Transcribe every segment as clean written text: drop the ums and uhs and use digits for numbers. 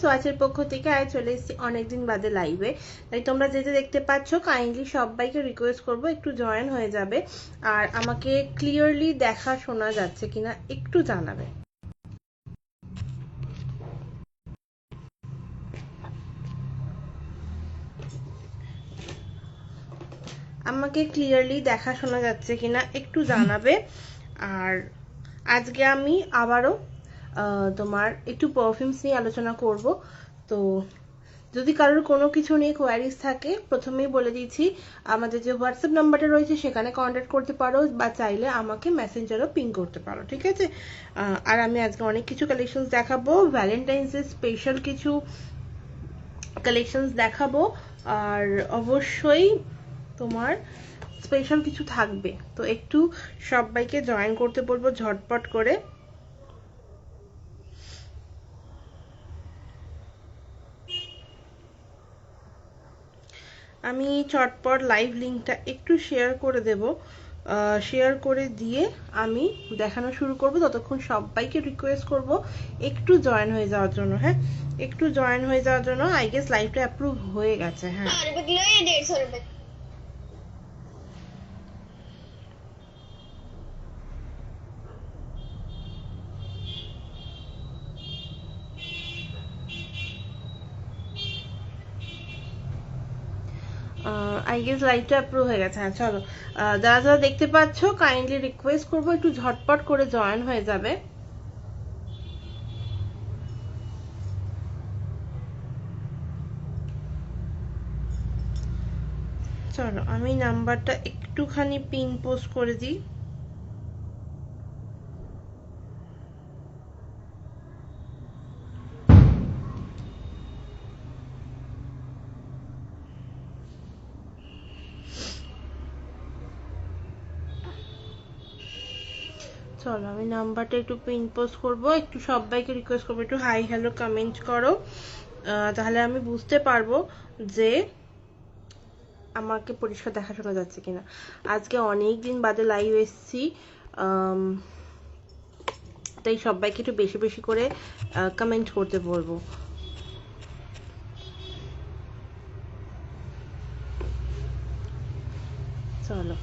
So আজের পক্ষ থেকে আজ চলে এসেছি অনেকদিন বাদে লাইভে। তাই তোমরা যেটা দেখতে পাচ্ছ কাইন্ডলি সবাইকে রিকোয়েস্ট করব একটু জয়েন হয়ে যাবে, আর আমাকে ক্লিয়ারলি দেখা শোনা যাচ্ছে কিনা একটু জানাবে। আমাকে ক্লিয়ারলি দেখা শোনা যাচ্ছে কিনা একটু জানাবে। আর আজকে আমি আবারও তোমার একটু পারফিউমস নিয়ে আলোচনা করব। তো যদি কারোর কোনো কিছু নিয়ে কোয়ারিজ থাকে প্রথমেই বলে দিচ্ছি, আমাদের যে হোয়াটসঅ্যাপ নাম্বারটা রয়েছে সেখানে কন্ট্যাক্ট করতে পারো, বা চাইলে আমাকে মেসেঞ্জারও পিং করতে পারো, ঠিক আছে। আর আমি আজকে অনেক কিছু কালেকশনস দেখাবো, ভ্যালেন্টাইন্স ডে স্পেশাল কিছু কালেকশনস দেখাবো, আর অবশ্যই তোমার স্পেশাল কিছু থাকবে। তো একটু সবাইকে জয়েন করতে বলবো ঝটপট করে। আমি চটপট লাইভ লিঙ্কটা একটু শেয়ার করে দেব, শেয়ার করে দিয়ে আমি দেখানো শুরু করব। ততক্ষণ সবাইকে রিকোয়েস্ট করব একটু জয়েন হয়ে যাওয়ার জন্য। হ্যাঁ, একটু জয়েন হয়ে যাওয়ার জন্য। আই গেস লাইভটা অ্যাপ্রুভ হয়ে গেছে। হ্যাঁ, আই গেস লাইভটা অ্যাপ্রুভ হয়ে গেছে। হ্যাঁ চলো, যারা যারা দেখতে পাচ্ছ কাইন্ডলি রিকোয়েস্ট করবো একটু ঝটপট করে জয়েন হয়ে যাবে। চলো আমি নাম্বারটা একটুখানি পিন পোস্ট করে দিই। চলো আমি নাম্বারটা একটু পিন পোস্ট করবো, একটু সবাইকে রিকোয়েস্ট করবো একটু হাই হ্যালো কমেন্ট করো, তাহলে আমি বুঝতে পারবো যে আমাকে পরিষ্কার দেখা শোনা যাচ্ছে কিনা। আজকে অনেক দিন বাদে লাইভ এসেছি, তাই সবাইকে একটু বেশি বেশি করে কমেন্ট করতে বলবো। চলো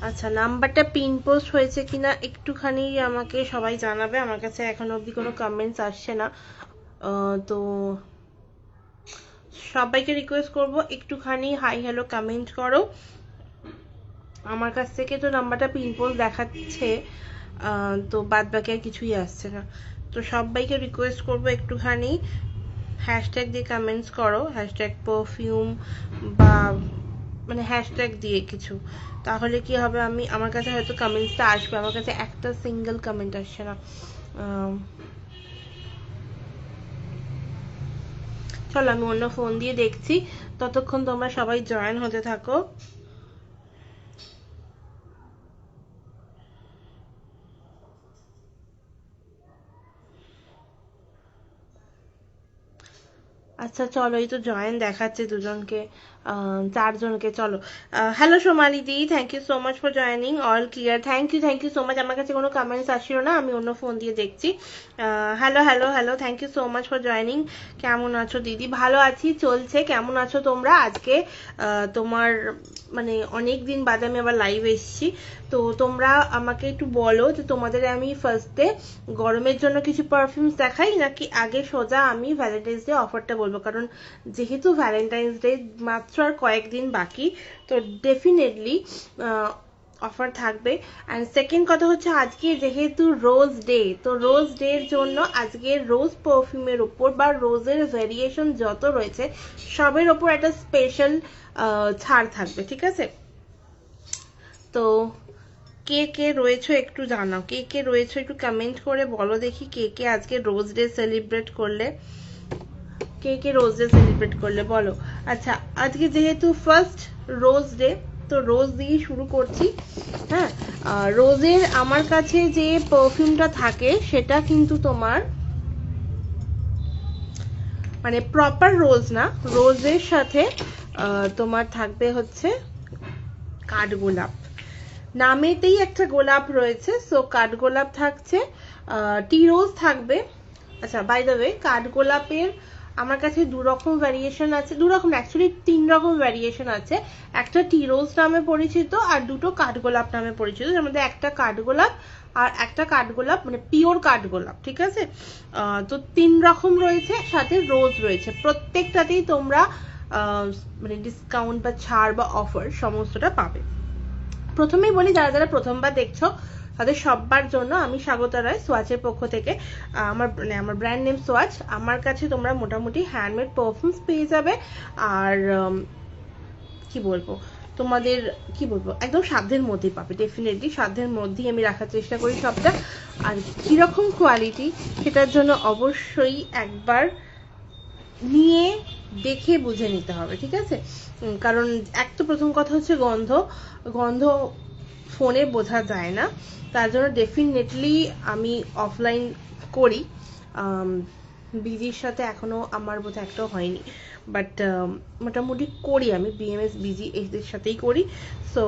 আচ্ছা, নাম্বারটা পিন পোস্ট হয়েছে কিনা একটুখানি আমাকে সবাই জানাবে। আমার কাছে এখনো অবধি কোনো কমেন্টস আসছে না। তো সবাইকে রিকোয়েস্ট করব একটুখানি হাই হ্যালো কমেন্ট করো। আমার কাছ থেকে তো নাম্বারটা পিন পোস্ট দেখাচ্ছে, তো বাদ বাকি আর কিছুই আসছে না। তো সবাইকে রিকোয়েস্ট করব একটুখানি হ্যাশট্যাগ দিয়ে কমেন্টস করো, হ্যাশট্যাগ পারফিউম বা মানে হ্যাশট্যাগ দিয়ে কিছু। তাহলে কি হবে, আমার কাছে হয়তো কমেন্টসটা আসবে। আমার কাছে একটা সিঙ্গেল কমেন্ট আসছে না। চলো আমি অন্য ফোন দিয়ে দেখছি, ততক্ষণ তোমরা সবাই জয়েন হতে থাকো। আচ্ছা চলো, এই তো জয়েন দেখাচ্ছে দুজনকে, চারজনকে। চলো, হ্যালো সোমালি দি, thank you so much for joining, all clear. Thank you so much. আমার কাছে কোনো কমেন্টস আসছিল না, আমি অন্য ফোন দিয়ে দেখছি। Hello hello hello, thank you so much for joining. কেমন আছো দিদি? ভালো আছি, চলছে। কেমন আছো তোমরা? আজকে তোমার মানে অনেক দিন বাদে আমি আবার লাইভ এসেছি। তো তোমরা আমাকে একটু বলো যে তোমাদের আমি ফার্স্টে গরমের জন্য কিছু পারফিউমস দেখাই, নাকি আগে সোজা আমি ভ্যালেন্টাইন্স ডে অফারটা বলবো? কারণ যেহেতু ভ্যালেন্টাইন্স ডে মাত্র আর কয়েকদিন বাকি, তো ডেফিনেটলি অফার থাকবে। অ্যান্ড সেকেন্ড কথা হচ্ছে, আজকে যেহেতু রোজ ডে, তো রোজ ডে এর জন্য আজকে রোজ পারফিউমের উপর বা রোজের ভ্যারিয়েশন যত রয়েছে সবের ওপর একটা স্পেশাল ছাড় থাকবে, ঠিক আছে। তো কে কে রয়েছে একটু জানাও, কে কে রয়েছে একটু কমেন্ট করে বলো দেখি, কে কে আজকে রোজ ডে সেলিব্রেট করলে, কে কে রোজ ডে সেলিব্রেট করলে বলো। আচ্ছা, আজকে যেহেতু ফার্স্ট রোজ ডে, তো রোজ দিয়ে শুরু করছি। হ্যাঁ, রোজের আমার কাছে যে পারফিউমটা থাকে সেটা কিন্তু তোমার মানে প্রপার রোজ না, রোজের সাথে তোমার থাকবে হচ্ছে কাঠগোলাপ। নামেতেই একটা গোলাপ রয়েছে, সো কাঠগোলাপ থাকছে, টি রোজ থাকবে, আচ্ছা, বাই দ্য ওয়ে, কাঠগোলাপের আমার কাছে দু রকম ভ্যারিয়েশন আছে, দু রকম অ্যাকচুয়ালি 3 রকম ভ্যারিয়েশন আছে। একটা টি রোজ নামে পরিচিত আর দুটো কাঠগোলাপ নামে পরিচিত। যার মধ্যে একটা কাঠগোলাপ আর একটা কাঠগোলাপ মানে পিওর কাঠগোলাপ, ঠিক আছে। তো 3 রকম রয়েছে, সাথে রোজ রয়েছে। প্রত্যেকটাতেই তোমরা মানে ডিসকাউন্ট বা ছাড় বা অফার সমস্তটা পাবে। প্রথমেই বলি, যারা যারা প্রথমবার দেখছো তাদের সবার জন্য আমি স্বাগতা রায়, সোয়াচের পক্ষ থেকে। আমার ব্র্যান্ড নেম সোয়াচ। আমার কাছে তোমরা মোটামুটি হ্যান্ডমেড পারফিউমস পেয়ে যাবে। আর কি বলবো তোমাদের, কি বলবো, একদম সাধ্যের মধ্যেই পাবে। ডেফিনেটলি সাধ্যের মধ্যেই আমি রাখার চেষ্টা করি সবটা। আর কিরকম কোয়ালিটি সেটার জন্য অবশ্যই একবার নিয়ে দেখে বুঝে নিতে হবে, ঠিক আছে। কারণ এক তো প্রথম কথা হচ্ছে গন্ধ, গন্ধ ফোনে বোঝা যায় না। তার জন্য ডেফিনেটলি আমি অফলাইন করি। বিজির সাথে এখনো আমার বোধ একটাও হয়নি, বাট মোটামুটি করি আমি বিএমএস বিজি এদের সাথেই করি। সো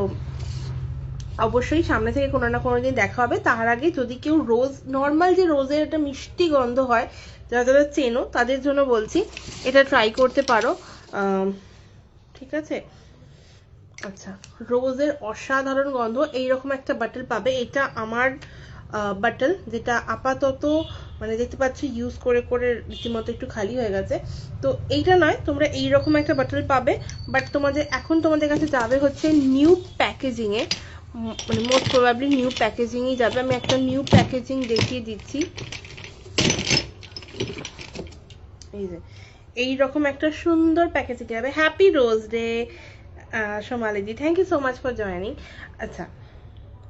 অবশ্যই সামনে থেকে কোনো না কোনো দিন দেখা হবে। তার আগে যদি কেউ রোজ, নর্মাল যে রোজের একটা মিষ্টি গন্ধ হয়, যারা যারা চেনো তাদের জন্য বলছি এটা ট্রাই করতে পারো, ঠিক আছে। আচ্ছা, রোজের অসাধারণ গন্ধ, এইরকম একটা বাটল পাবে। এটা আমার বাটল, যেটা আপাতত মানে দেখতে পাচ্ছি ইউজ করে করে রীতিমতো একটু খালি হয়ে গেছে। তো এইটা নয়, তোমরা এইরকম একটা বাটল পাবে, বাট তোমাদের কাছে যাবে হচ্ছে নিউ প্যাকেজিং এ, মানে মোস্ট প্রবাবলি নিউ প্যাকেজিংই যাবে। আমি একটা নিউ প্যাকেজিং দেখিয়ে দিচ্ছি। এই যে এইরকম একটা সুন্দর প্যাকেজিং যাবে। হ্যাপি রোজ ডে সোমালিদি, thank you so much for joining. আচ্ছা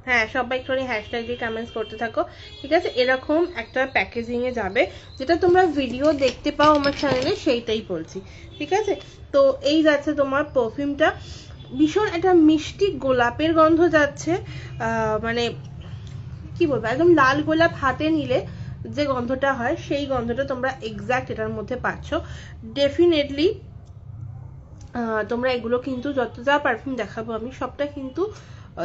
হ্যাঁ, সবাই একটু হ্যাশট্যাগ দিয়ে কমেন্টস করতে থাকো, ঠিক আছে। এরকম একটা প্যাকেজিং এ যাবে, যেটা তোমরা ভিডিও দেখতে পাও আমার চ্যানেলে, সেইটাই বলছি, ঠিক আছে। তো এই যাচ্ছে তোমার পারফিউমটা, ভীষণ একটা মিষ্টি গোলাপের গন্ধ যাচ্ছে। মানে কি বলবো, একদম লাল গোলাপ হাতে নিলে যে গন্ধটা হয় সেই গন্ধটা তোমরা এক্স্যাক্ট এটার মধ্যে পাচ্ছ। ডেফিনেটলি তোমরা এগুলো কিন্তু যত যা পারফিউম দেখাবো আমি সবটা কিন্তু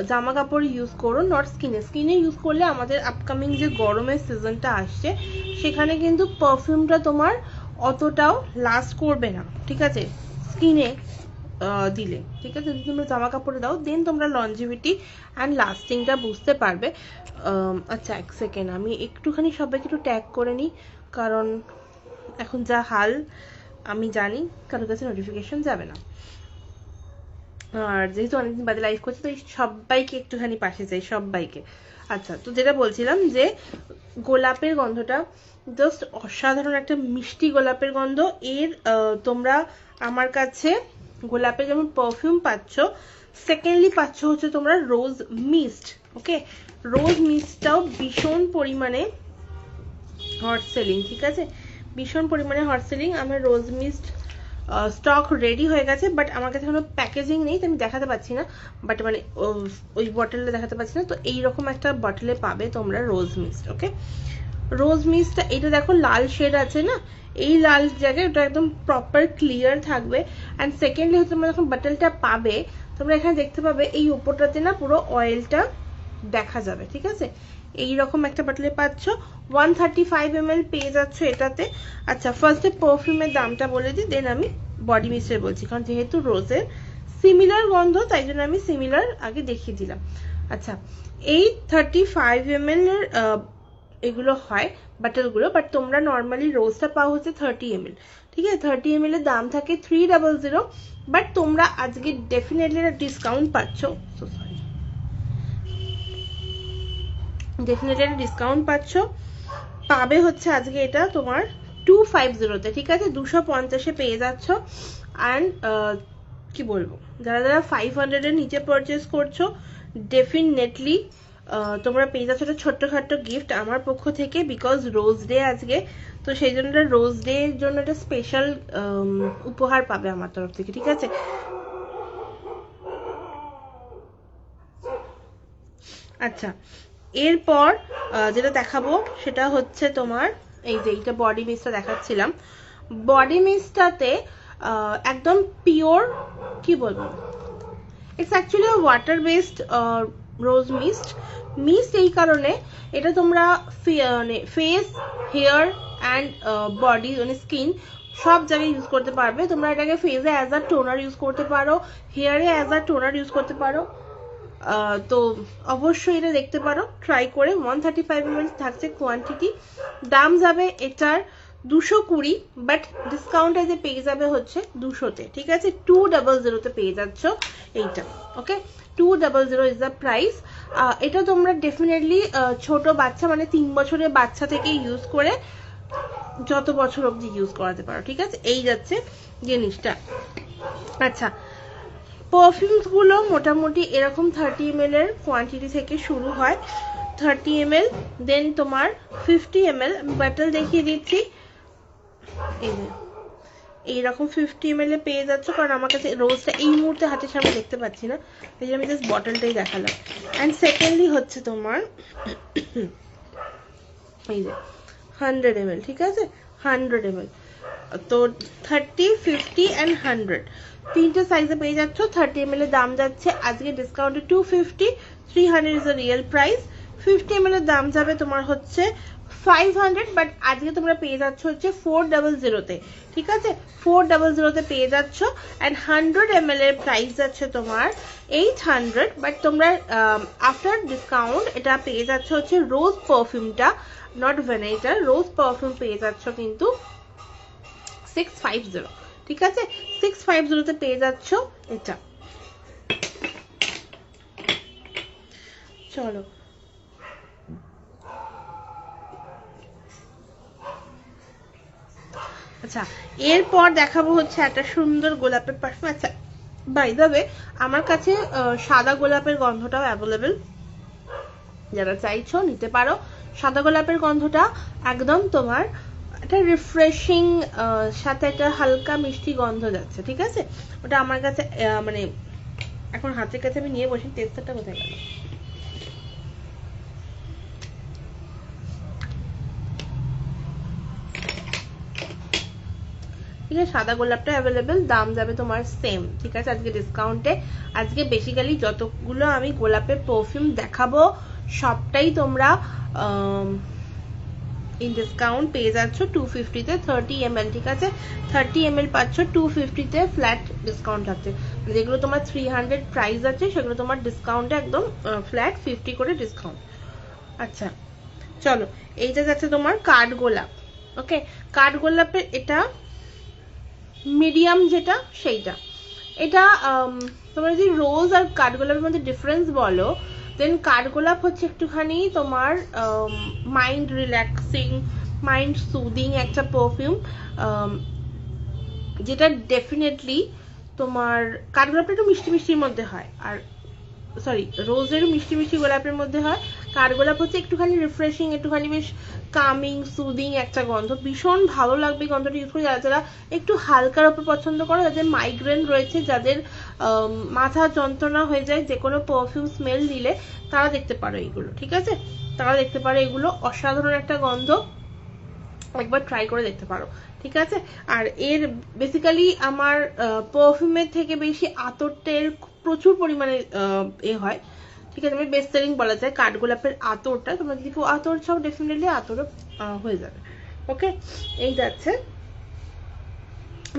জামা কাপড় ইউজ করো, নট স্কিনে ইউজ করলে আমাদের আপকামিং যে গরমের সিজনটা আসছে সেখানে কিন্তু পারফিউমটা তোমার অতটাও লাস্ট করবে না, ঠিক আছে, স্কিনে দিলে, ঠিক আছে। যদি তোমরা জামা কাপড়ে দাও দেন তোমরা লঞ্জিভিটি অ্যান্ড লাস্টিংটা বুঝতে পারবে। আচ্ছা এক সেকেন্ড, আমি একটুখানি সবাইকে একটু ট্যাগ করে নিই, কারণ এখন যা হাল আমি জানি কারোর কাছে নোটিফিকেশন যাবে না। আর যেহেতু অনেকদিন বাদে লাইভ করছি, তো সবাইকে একটুখানি পাশে চাই, সবাইকে। আচ্ছা, তো যেটা বলছিলাম যে গোলাপের গন্ধটা জাস্ট অসাধারণ, একটা মিষ্টি গোলাপের গন্ধ। এর তোমরা আমার কাছে গোলাপের যেমন পারফিউম পাচ্ছ, সেকেন্ডলি পাচ্ছ হচ্ছে তোমরা রোজ মিস্ট। ওকে, রোজ মিস্টটাও ভীষণ পরিমাণে হট সেলিং, ঠিক আছে, ভীষণ পরিমাণে হট সেলিং। আমার রোজ মিস্ট স্টক রেডি হয়ে গেছে, বাট আমার কাছে কোনো প্যাকেজিং নেই, তো আমি দেখাতে পাচ্ছি না, বাট মানে ওই বটলটা দেখাতে পাচ্ছি না। তো এইরকম একটা বটলে পাবে তোমরা রোজ মিস্ট। ওকে, রোজ মিস্টটা এটা দেখো লাল শেড আছে না, এই লাল জায়গায় ওটা একদম প্রপার ক্লিয়ার থাকবে। অ্যান্ড সেকেন্ডলি হচ্ছে তোমরা যখন বটলটা পাবে, তোমরা এখানে দেখতে পাবে এই উপরটাতে না পুরো অয়েলটা দেখা যাবে, ঠিক আছে। এইরকম একটা বটলে পাচ্ছ, 135 ml পেয়ে যাচ্ছ এটাতে। আচ্ছা, ফার্স্টে পারফিউমের দামটা বলে দিই, দেন আমি বডি মিস্টের বলছি, কারণ যেহেতু রোজের সিমিলার গন্ধ তাই জন্য আমি সিমিলার আগে দেখিয়ে দিলাম। আচ্ছা, এই 35 ml এর এগুলো হয় বাটলগুলো, বাট তোমরা নর্মালি রোজটা পাও হচ্ছে 30 ml, ঠিক আছে। 30 ml এর দাম থাকে 300, বাট তোমরা আজকে ডেফিনেটলি একটা ডিসকাউন্ট পাচ্ছ, সো সরি, ডেফিনেটলি একটা ডিসকাউন্ট পাবে হচ্ছে আজকে এটা তোমার 250-তে, ঠিক আছে, 250-এ পেয়ে যাচ্ছ। অ্যান্ড কি বলবো, যারা যারা 500 এর নিচে পারচেস করছো ডেফিনেটলি তোমরা পেয়ে যাচ্ছ একটা ছোট্টখাট্ট গিফট আমার পক্ষ থেকে, বিকজ রোজ ডে আজকে, তো সেই জন্য রোজ ডে এর জন্য একটা স্পেশাল উপহার পাবে আমার তরফ থেকে, ঠিক আছে। আচ্ছা, এরপর যেটা দেখাবো সেটা হচ্ছে তোমার এই যে এইটা বডি মিস্টটা দেখাচ্ছিলাম। বডি মিস্টটাতে একদম পিওর, কি বলবো, it's actually water based rose mist. Mist এই কারণে, এটা তোমরা মানে ফেস, হেয়ার অ্যান্ড বডি মানে স্কিন সব জায়গায় ইউজ করতে পারবে। তোমরা এটাকে ফেসে অ্যাজ আ টোনার ইউজ করতে পারো, হেয়ারে অ্যাজ আ টোনার ইউজ করতে পারো। তো অবশ্যই এটা দেখতে পারো ট্রাই করে। 135 ml থাকছে কোয়ান্টিটি। দাম যাবে এটার 220, বাট ডিসকাউন্টে যে পেয়ে যাবে হচ্ছে 200-তে, ঠিক আছে? 200-তে পেয়ে যাচ্ছ এইটা। ওকে, 200 ইজ দ্য প্রাইস। এটা তোমরা ডেফিনেটলি ছোট বাচ্চা মানে 3 বছরের বাচ্চা থেকে ইউজ করে যত বছর অবধি ইউজ করাতে পারো, ঠিক আছে? এই যাচ্ছে জিনিসটা। আচ্ছা, পারফিউমস গুলো মোটামুটি এরকম 30 ml এর কোয়ান্টিটি থেকে শুরু হয়। 30 ml, দেন তোমার 50 ml। আমি বটল দেখিয়ে দিচ্ছি, এই যে এইরকম 50 ml এ পেয়ে যাচ্ছ। কারণ আমার কাছে রোজটা এই মুহূর্তে হাতের সামনে দেখতে পাচ্ছি না, এই যে আমি জাস্ট বটলটাই দেখালাম। অ্যান্ড সেকেন্ডলি হচ্ছে তোমার এই যে 100 ml, ঠিক আছে? 100 ml। তো 30, 50 অ্যান্ড 100 তিনটে সাইজে পেয়ে যাচ্ছ। 30 ml এর দাম যাচ্ছে আজকে ডিসকাউন্টে 250, 300 is the real price. 50 ml এর দাম যাবে তোমার হচ্ছে 500, বাট আজকে তোমরা পেয়ে যাচ্ছ হচ্ছে 400-তে, ঠিক আছে? 400-তে পেয়ে যাচ্ছ। অ্যান্ড 100 ml এর প্রাইস যাচ্ছে তোমার 800, বাট তোমরা আফটার ডিসকাউন্ট এটা পেয়ে যাচ্ছ হচ্ছে রোজ পারফিউমটা, নট ভ্যানিলা, রোজ পারফিউম পেয়ে যাচ্ছ কিন্তু 650, ঠিক আছে? 650-তে পেয়ে যাচ্ছ এটা। চলো, আচ্ছা এরপর দেখাবো হচ্ছে একটা সুন্দর গোলাপের পারফিউম। আচ্ছা বাই দ্য ওয়ে, আমার কাছে সাদা গোলাপের গন্ধটাও অ্যাভেলেবেল, যারা চাইছো নিতে পারো। সাদা গোলাপের গন্ধটা একদম তোমার একটা রিফ্রেশিং সাথে একটা হালকা মিষ্টি গন্ধ যাচ্ছে, ঠিক আছে? ওটা আমার কাছে মানে এখন হাতের কাছে আমি নিয়ে বসি, টেস্টারটা কোথায় গেল? ঠিক আছে, সাদা গোলাপটা অ্যাভেলেবেল, দাম যাবে তোমার সেম, ঠিক আছে? আজকে ডিসকাউন্টে, আজকে বেসিক্যালি যতগুলো আমি গোলাপের পারফিউম দেখাবো সবটাই তোমরা ইন ডিসকাউন্ট পেয়ে যাচ্ছ 250-তে 30 ml, ঠিক আছে? 30 ml পাচ্ছ 250-তে, ফ্ল্যাট ডিসকাউন্ট আছে। যেগুলো তোমার 300 প্রাইস আছে সেগুলো তোমার ডিসকাউন্টে একদম ফ্ল্যাট 50 করে ডিসকাউন্ট। আচ্ছা চলো, এইটা যাচ্ছে তোমার কাঠ গোলাপ। ওকে, কাঠ গোলাপের এটা মিডিয়াম যেটা সেইটা। এটা তোমরা যদি রোজ আর কাঠগোলাপের মধ্যে ডিফারেন্স বলো, দেন কাঠগোলাপ হচ্ছে একটুখানি তোমার মাইন্ড রিল্যাক্সিং, মাইন্ড সুদিং একটা পারফিউম, যেটা ডেফিনেটলি তোমার কাঠগোলাপটা একটু মিষ্টি মিষ্টির মধ্যে হয়, আর সরি রোজেরও মিষ্টি মিষ্টি গোলাপের মধ্যে হয়। কাঠগোলাপ হচ্ছে একটুখানি রিফ্রেশিং, একটুখানি বেশ কামিং সুদিং একটা গন্ধ, ভীষণ ভালো লাগবে গন্ধটা ইউজ করে। যারা যারা একটু হালকার ওপর পছন্দ করো, যাদের মাইগ্রেন রয়েছে, যাদের মাথা যন্ত্রণা হয়ে যায় যে কোনো পারফিউম স্মেল দিলে, তারা দেখতে পারো এইগুলো, ঠিক আছে? তারা দেখতে পারো এগুলো অসাধারণ একটা গন্ধ, একবার ট্রাই করে দেখতে পারো, ঠিক আছে? আর এর বেসিক্যালি আমার পারফিউমের থেকে বেশি আতরটের প্রচুর পরিমাণে এ হয়, ঠিক আছে? আমি বেস্ট সেলিং বলা যায় কাঠগোলাপের আতরটা। তোমরা যদি কেউ আতর চাও ডেফিনেটলি আতরও হয়ে যাবে। ওকে, এই যাচ্ছে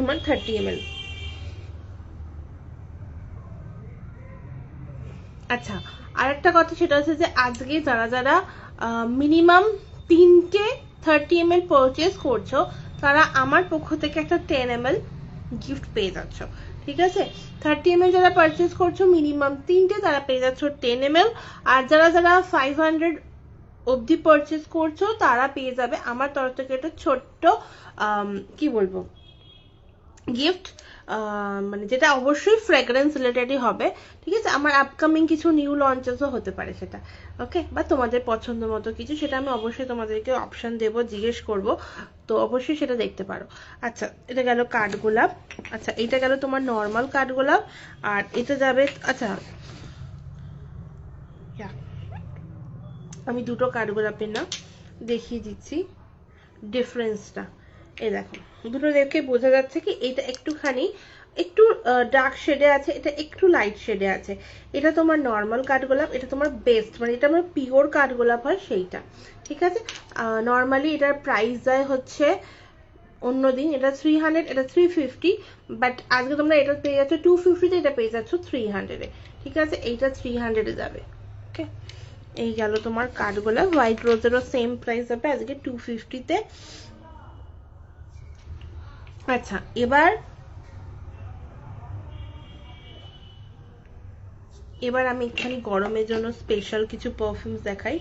আমার 30 ml। আচ্ছা, আর একটা কথা সেটা হচ্ছে যে আজকে যারা যারা মিনিমাম 3টে 30 ml পারচেজ করছো, তারা আমার পক্ষ থেকে একটা 10 ml গিফট পেয়ে যাচ্ছ, ঠিক আছে? 30 ml যারা পারচেজ করছো মিনিমাম 3টে, তারা পেয়ে যাচ্ছ 10 ml। আর যারা যারা 500 অবধি পারচেজ করছো তারা পেয়ে যাবে আমার তরফ থেকে একটা ছোট্ট কি বলবো গিফট, মানে যেটা অবশ্যই ফ্রেগ্রেন্স রিলেটেডই হবে, ঠিক আছে? আমার আপকামিং কিছু নিউ লঞ্চেসও হতে পারে সেটা, ওকে? বা তোমাদের পছন্দ মতো কিছু, সেটা আমি অবশ্যই তোমাদেরকে অপশন দেবো, জিজ্ঞেস করব, তো অবশ্যই সেটা দেখতে পারো। আচ্ছা, এটা গেল কাঠগোলাপ। আচ্ছা, এটা গেল তোমার নর্মাল কাঠগোলাপ। আর এটা যাবে, আচ্ছা আমি দুটো কাঠগোলাপের না দেখিয়ে দিচ্ছি ডিফারেন্সটা। এই দেখো, দুটো দেখে বোঝা যাচ্ছে কি এটা একটুখানি একটু ডার্ক শেডে আছে, এটা একটু লাইট শেডে আছে। এটা তোমার নর্মাল কাঠগোলাপ, এটা তোমার বেস্ট, মানে এটা আমার পিওর কাঠগোলাপ হয় সেইটা, ঠিক আছে। নর্মালি এটার প্রাইস যায় হচ্ছে অন্যদিন এটা 300, এটা 350, বাট আজকে তোমরা এটা পেয়ে যাচ্ছ 250-তে, এটা পেয়ে যাচ্ছ 300-এ, ঠিক আছে। এইটা 300-এ যাবে। ওকে, এই গেল তোমার কাঠগোলাপ। হোয়াইট রোজেরও সেম প্রাইস হবে আজকে 250-তে। আচ্ছা, এবার আমি এখানে গরমের জন্য স্পেশাল কিছু পারফিউমস দেখাই।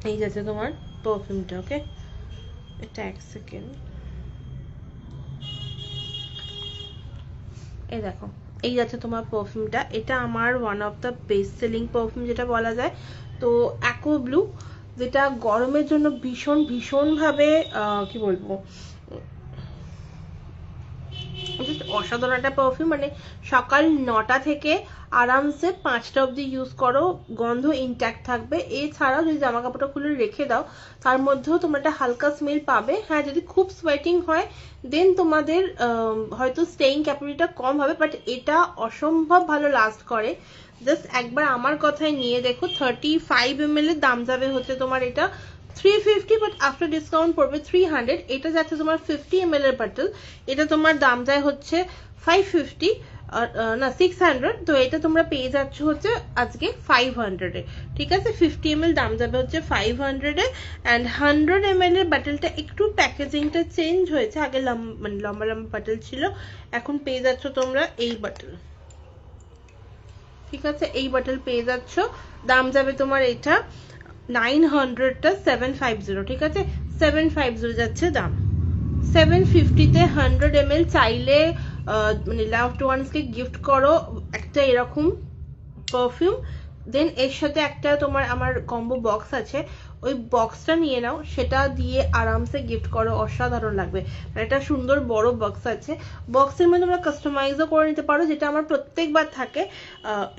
এই যাচ্ছে তোমার পারফিউমটা। ওকে, এটা এক সেকেন্ড, এই দেখো, এই যাচ্ছে তোমার পারফিউমটা। এটা আমার one of the best selling perfume যেটা বলা যায়। তো অ্যাকো ব্লু, যেটা গরমের জন্য ভীষণ ভীষণ ভাবে কি বলবো, অসাধারণ একটা পারফিউম। মানে সকাল 9টা থেকে আরামসে 5টা অবধি ইউজ করো, গন্ধ ইনট্যাক্ট থাকবে। এছাড়াও যদি জামা কাপড়টা খুলে রেখে দাও, তার মধ্যেও তোমরা একটা হালকা স্মেল পাবে। হ্যাঁ, যদি খুব সোয়েটিং হয় দেন তোমাদের হয়তো স্টেইং ক্যাপাসিটিটা কম হবে, বাট এটা অসম্ভব ভালো লাস্ট করে। জাস্ট একবার আমার কথায় নিয়ে দেখো। 35 ml এর দাম যাবে হচ্ছে তোমার এটা 350, বাট আফটার ডিসকাউন্ট পড়বে 300। এটা যাচ্ছে তোমার 50 ml এর বটল, এটা তোমার দাম যায় হচ্ছে 550, না 600। তো এটা তোমরা পেয়ে যাচ্ছ হচ্ছে আজকে 500-এ, ঠিক আছে। 50 ml দাম যাবে হচ্ছে 500-এ, অ্যান্ড 100 ml এর বটলটা একটু প্যাকেজিংটা চেঞ্জ হয়েছে। আগে মানে লম্বা লম্বা বটল ছিল, এখন পেয়ে যাচ্ছ তোমরা এই বটল, ঠিক আছে। এই বটল পেয়ে যাচ্ছ, দাম যাবে তোমার এটা 900টা 750, ঠিক আছে। 750 যাচ্ছে দাম। 750-তে 100 ml চাইলে মানে লাভড ওয়ান্সকে গিফট করো একটা এরকম পারফিউম। দেন এর সাথে একটা তোমার আমার কম্বো বক্স আছে, ওই বক্সটা নিয়ে নাও, সেটা দিয়ে আরামসে গিফট করো, অসাধারণ লাগবে। একটা সুন্দর বড় বক্স আছে, বক্সের মধ্যে তোমরা কাস্টমাইজও করে নিতে পারো, যেটা আমার প্রত্যেকবার থাকে।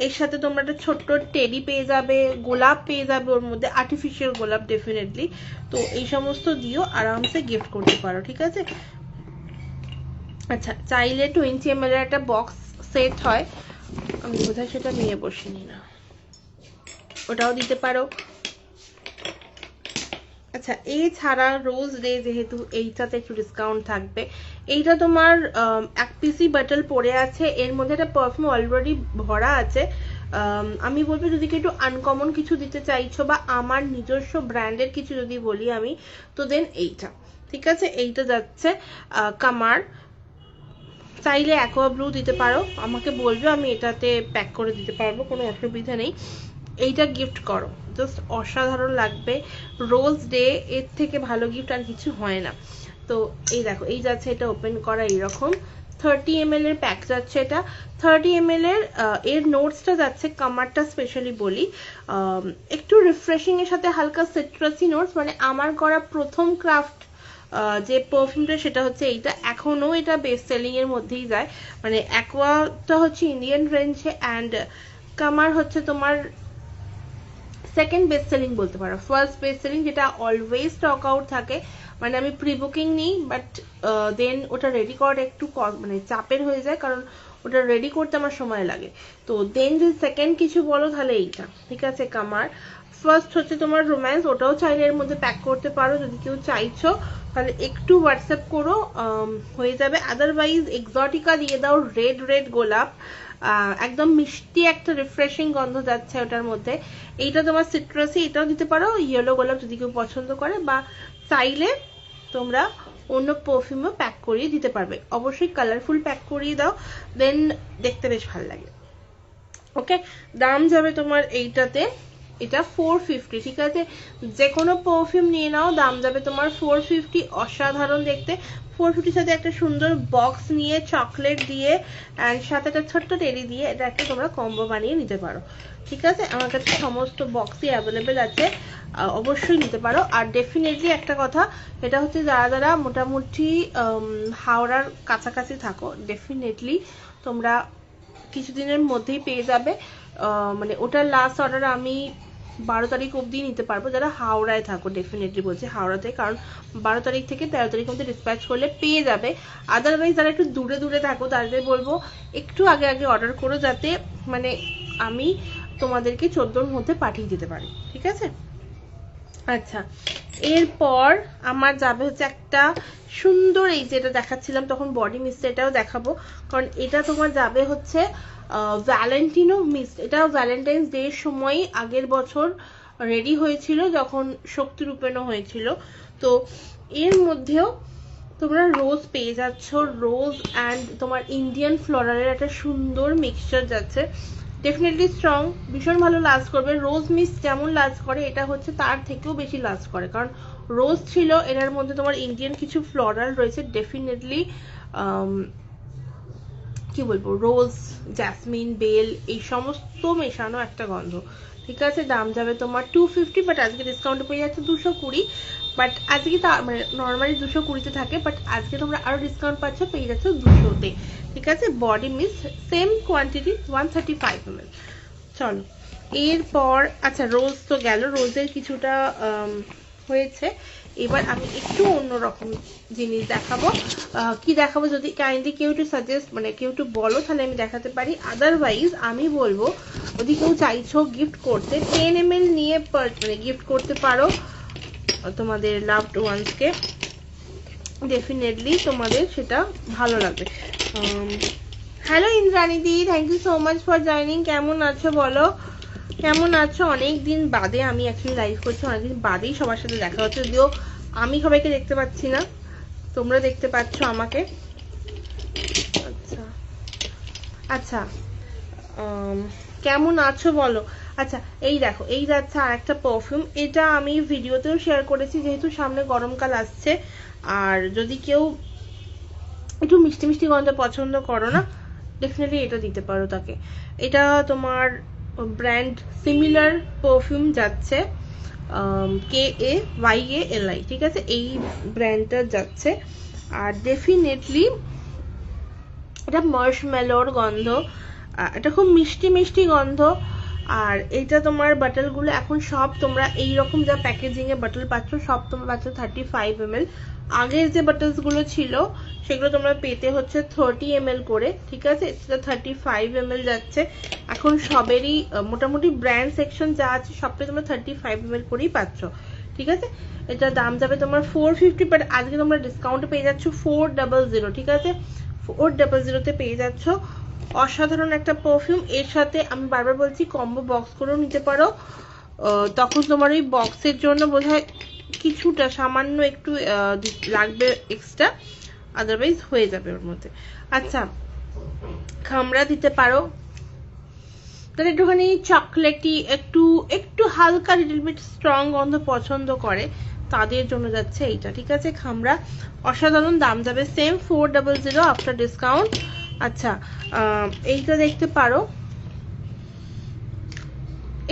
এর সাথে তোমরা একটা ছোট্ট টেডি পেয়ে যাবে, গোলাপ পেয়ে যাবে, ওর মধ্যে আর্টিফিশিয়াল গোলাপ ডেফিনেটলি। তো এই সমস্ত দিয়েও আরামসে গিফট করতে পারো, ঠিক আছে। আচ্ছা, চাইলে 20 ml এর একটা বক্স সেট হয়, আমি বোধহয় সেটা নিয়ে বসিনি না, ওটাও দিতে পারো। আচ্ছা, এছাড়া রোজ ডে যেহেতু এইটাতে একটু ডিসকাউন্ট থাকবে, এইটা তোমার এক পিসি বটল পড়ে আছে, এর মধ্যে একটা পারফিউম অলরেডি ভরা আছে। আমি বলবো যদি একটু আনকমন কিছু দিতে চাইছো বা আমার নিজস্ব ব্র্যান্ডের কিছু যদি বলি আমি, তো দেন এইটা, ঠিক আছে। এইটা যাচ্ছে কামার, চাইলে অ্যাকোয়া ব্লু দিতে পারো, আমাকে বলবে, আমি এটাতে প্যাক করে দিতে পারবো, কোনো অসুবিধা নেই। এইটা গিফট করো, জাস্ট অসাধারণ লাগবে। রোজ ডে এর থেকে ভালো গিফট আর কিছু হয় না। তো এই দেখো, এই যাচ্ছে এটা ওপেন করা এইরকম, 30 ml এর প্যাক যাচ্ছে এটা। 30 ml এর এর নোটসটা যাচ্ছে, কামারটা স্পেশালি বলি, একটু রিফ্রেশিং এর সাথে হালকা সিট্রাসি নোটস। মানে আমার করা প্রথম ক্রাফট যে পারফিউমটা সেটা হচ্ছে এইটা, এখনো এটা বেস্ট সেলিং এর মধ্যেই যায়। মানে অ্যাকোয়াটা হচ্ছে ইন্ডিয়ান রেঞ্জে, অ্যান্ড কামার হচ্ছে তোমার সেকেন্ড বেস্ট সেলিং বলতে পারো। ফার্স্ট বেস্ট সেলিং যেটা অলওয়েজ স্টক আউট থাকে, মানে আমি প্রি বুকিং নিই, বাট দেন ওটা রেডি করাটা একটু মানে চাপের হয়ে যায়, কারণ ওটা রেডি করতে আমার সময় লাগে। তো দেন যদি সেকেন্ড কিছু বলো তাহলে এইটা, ঠিক আছে, কামার। ফার্স্ট হচ্ছে তোমার রোম্যান্স, ওটাও চাইলে এর মধ্যে প্যাক করতে পারো, যদি কেউ চাইছো তাহলে একটু হোয়াটসঅ্যাপ করো, হয়ে যাবে। আদারওয়াইজ এক্সটিকা দিয়ে দাও, রেড রেড গোলাপ, একদম মিষ্টি একটা রিফ্রেশিং গন্ধ যাচ্ছে ওটার মধ্যে। এইটা তোমার সিট্রাসি, এটাও দিতে পারো, ইয়েলো গোলাপ যদি কেউ পছন্দ করে, বা চাইলে তোমরা অন্য পারফিউমও প্যাক করিয়ে দিতে পারবে। অবশ্যই কালারফুল প্যাক করিয়ে দাও, দেন দেখতে বেশ ভালো লাগে। ওকে, দাম যাবে তোমার এইটাতে, এটা 450, ঠিক আছে। যে কোনো পারফিউম নিয়ে নাও, দাম যাবে তোমার 450, অসাধারণ দেখতে। 450 সাথে একটা সুন্দর বক্স নিয়ে চকলেট দিয়ে অ্যান্ড সাথে একটা ছোট্ট টেডি দিয়ে এটা একটা তোমরা কম্বো বানিয়ে নিতে পারো। ঠিক আছে, আমার কাছে সমস্ত বক্সই অ্যাভেলেবেল আছে, অবশ্যই নিতে পারো। আর ডেফিনেটলি একটা কথা, এটা হচ্ছে যারা যারা মোটামুটি হাওড়ার কাছাকাছি থাকো, ডেফিনেটলি তোমরা কিছুদিনের মধ্যেই পেয়ে যাবে। মানে ওটার লাস্ট অর্ডার আমি 12 তারিখ অবধি নিতে পারবো, যারা হাওড়ায় থাকো, ডেফিনেটলি বলছি হাওড়াতে, কারণ 12 তারিখ থেকে 13 তারিখ মধ্যে ডিসপ্যাচ করলে পেয়ে যাবে। আদারওয়াইজ যারা একটু দূরে দূরে থাকো তাদের বলবো একটু আগে আগে অর্ডার করো, যাতে মানে আমি তোমাদেরকে 14র মধ্যে পাঠিয়ে দিতে পারি। ঠিক আছে, আচ্ছা এরপর আমার যাবে হচ্ছে একটা সুন্দর, এই যেটা দেখাচ্ছিলাম তখন বডি মিস্ট, এটাও দেখাবো, কারণ এটা তোমার যাবে হচ্ছে ভ্যালেন্টিনো মিস্ট। এটা ভ্যালেন্টাইন্স ডে এর সময় আগের বছর রেডি হয়েছিল যখন শক্তি রূপেণও হয়েছিল। তো এর মধ্যেও তোমরা রোজ পেয়ে যাচ্ছ, রোজ অ্যান্ড তোমার ইন্ডিয়ান ফ্লোরালের একটা সুন্দর মিক্সচার যাচ্ছে, ডেফিনেটলি স্ট্রং, ভীষণ ভালো লাস্ট করবে। রোজ মিস্ট যেমন লাস্ট করে এটা হচ্ছে তার থেকেও বেশি লাস্ট করে, কারণ রোজ ছিল, এটার মধ্যে তোমার ইন্ডিয়ান কিছু ফ্লোরাল রয়েছে, ডেফিনেটলি কি বলবো, রোজ, জ্যাসমিন, বেল এই সমস্ত মেশানো একটা গন্ধ। ঠিক আছে, দাম যাবে তোমার 250, বাট আজকে ডিসকাউন্টে পেয়ে যাচ্ছে 220, বাট আজকে মানে নর্মালি 220-তে থাকে, বাট আজকে তোমরা আরো ডিসকাউন্ট পাচ্ছ, পেয়ে যাচ্ছ 200-তে। ঠিক আছে, body mist same quantity 135 ml। চলো এরপর, আচ্ছা রোজ তো গেল, রোজের কিছুটা হয়েছে, এবার আমি একটু অন্যরকম জিনিস দেখাবো। কি দেখাবো, যদি কাইন্ডলি কেউ একটু সাজেস্ট, মানে কেউ একটু বলো তাহলে আমি দেখাতে পারি, আদারওয়াইজ আমি বলবো যদি কেউ চাইছো গিফট করতে 10 ml নিয়ে মানে গিফট করতে পারো তোমাদের লাভড ওয়ান্সকে, ডেফিনেটলি তোমাদের সেটা ভালো লাগবে। হ্যালো ইন্দ্রাণী দি, thank you so much for joining. কেমন আছো বলো, কেমন আছো? অনেকদিন বাদে আমি অ্যাকচুয়ালি লাইভ করছি, অনেকদিন বাদেই সবার সাথে দেখা হচ্ছে, যদিও আমি সবাইকে দেখতে পাচ্ছি না, তোমরা দেখতে পাচ্ছ আমাকে। আচ্ছা আচ্ছা, কেমন আছো বলো। আচ্ছা এই দেখো, এই যাচ্ছে আর একটা পারফিউম, এটা আমি ভিডিওতেও শেয়ার করেছি, যেহেতু সামনে গরমকাল আসছে, আর যদি কেউ একটু মিষ্টি মিষ্টি গন্ধ পছন্দ করো না, ডেফিনেটলি এটা দিতে পারো তাকে। এটা তোমার ব্র্যান্ড সিমিলার পারফিউম যাচ্ছে, KAYALI, ঠিক আছে, এই ব্র্যান্ডটা যাচ্ছে। আর ডেফিনেটলি এটা মার্শমেলোর গন্ধ, এটা খুব মিষ্টি মিষ্টি গন্ধ। আর এটা তোমার বাটলগুলো এখন সব তোমরা এইরকম যা প্যাকেজিং এ বাটল পাচ্ছ, সব তোমরা পাচ্ছ 35 ml। আগের যে বাটলস গুলো ছিল সেগুলো তোমরা পেতে হচ্ছে 30 ml করে, ঠিক আছে, এটা 35 ml যাচ্ছে। এখন সবেরই মোটামুটি ব্র্যান্ড সেকশন যা আছে সবটাই তোমরা 35 ml করেই পাচ্ছ। ঠিক আছে, এটা দাম যাবে তোমার 450, বাট আজকে তোমরা ডিসকাউন্টে পেয়ে যাচ্ছ 400, ঠিক আছে, 400-তে পেয়ে যাচ্ছ। অসাধারণ একটা পারফিউম, এর সাথে আমি বারবার বলছি কম্বো বক্স করেও নিতে পারো, তখন তোমার ওই বক্সের জন্য বোধহয় কিছুটা সামান্য একটু লাগবে এক্সট্রা, আদারওয়াইজ হয়ে যাবে ওর মধ্যে। আচ্ছা খামড়া দিতে পারো, তাহলে একটুখানি চকলেটি, একটু একটু হালকা লিটল বিট স্ট্রং গন্ধ পছন্দ করে তাদের জন্য যাচ্ছে এইটা। ঠিক আছে, খামড়া অসাধারণ, দাম যাবে সেম 400 আফটার ডিসকাউন্ট। আচ্ছা এইটা দেখতে পারো,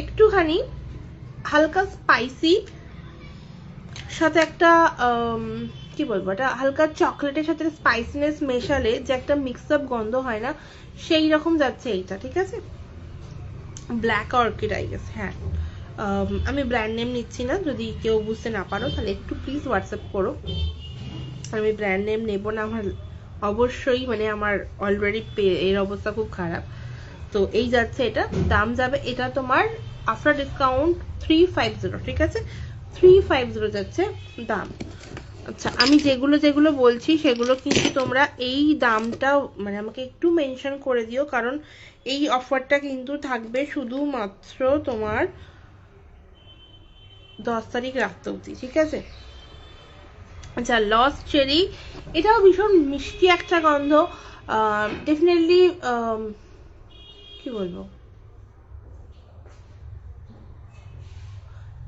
একটুখানি হালকা স্পাইসি, সাথে একটা কি বলবো, এটা হালকা চকলেটের সাথে স্পাইসিনেস মেশালে যে একটা মিক্স আপ গন্ধ হয় না, সেই রকম যাচ্ছে এইটা। ঠিক আছে, ব্ল্যাক অর্কিড আই গেস, হ্যাঁ, আমি ব্র্যান্ড নেম নিচ্ছি না, যদি কেউ বুঝতে না পারো তাহলে একটু প্লিজ হোয়াটসঅ্যাপ করো, আমি ব্র্যান্ড নেম নেব না, আমার অবশ্যই মানে আমার অলরেডি এর অবস্থা খুব খারাপ। তো এই যাচ্ছে, এটা দাম যাবে, এটা তোমার আফটার ডিসকাউন্ট 350, ঠিক আছে, 350 যাচ্ছে দাম। আচ্ছা আমি যেগুলো যেগুলো বলছি সেগুলো কিন্তু তোমরা এই দামটা মানে আমাকে একটু মেনশন করে দিও, কারণ এই অফারটা কিন্তু থাকবে শুধুমাত্র তোমার 10 তারিখ রাত অবধি, ঠিক আছে। আচ্ছা লস্ট চেরি, এটাও ভীষণ মিষ্টি একটা গন্ধ, ডেফিনেটলি কি বলবো,